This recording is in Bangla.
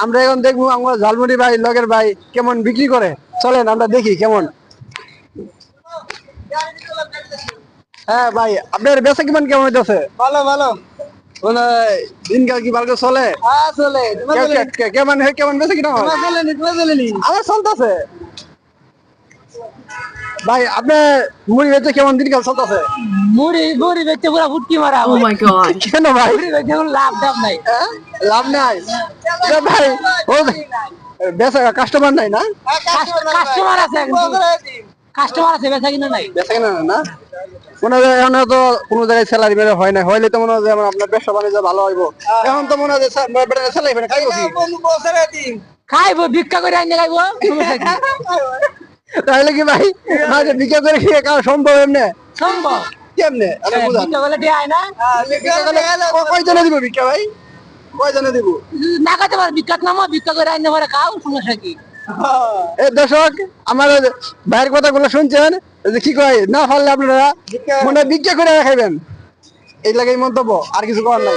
আমরা এখন দেখবো আমরা ঝালমুড়ি ভাই লগের ভাই কেমন বিক্রি করে। চলেন আমরা দেখি কেমন। হ্যাঁ ভাই, আপনার বেচা কেমন কেমন হইতেছে? ভালো ভালো। মানে দিনকাল কি ভালো চলে? হ্যাঁ চলে। কেমন কেমন বেচা কিনা হয়? তোমার চলেনি। আমার চলতেছে ভাই। আপনার মুড়ি বেচে কেমন দিনকাল চলতেছে? মুড়ি মুড়ি বেচে পুরা ফুটকি মারা। Oh my god. কেন ভাই? মুড়ি বেচে কোনো লাভ টাভ নাই। লাভ নাই ভাই। ও বেচা কাস্টমার নাই না? কাস্টমার আছে কাস্টমার আছে বেচা কিনা নাই। বেচা কিনা না? মনে হয় এখন তো কোনো জায়গায় স্যালারি বেড়ে হয় না, হইলে তো মনে হয় যেমন আপনার ব্যবসা বাণিজ্য ভালো হইব। এখন তো মনে হয় স্যালারি বেড়ে খাইব কি? খাইবো ভিক্ষা করে আইনে খাইবো। তাহলে কি ভাই ভিক্ষা করে খেয়ে খাওয়া সম্ভব? এমনি সম্ভব কেমনে? ভিক্ষা করলে দিয়ে আয় না। কয়জনে দিব ভিক্ষা ভাই? কয়জনে দিব? না খাইতে পারো ভিক্ষাত নামো, ভিক্ষা করে আইনে পরে খাও, সমস্যা কি? এই দর্শক, আমার ভাইয়ের কথাগুলো শুনছেন যে কি কয়, না পারলে আপনারা মনে ভিক্ষা করে খাইবেন। এই লাগে মন্তব্য, আর কিছু করার নাই।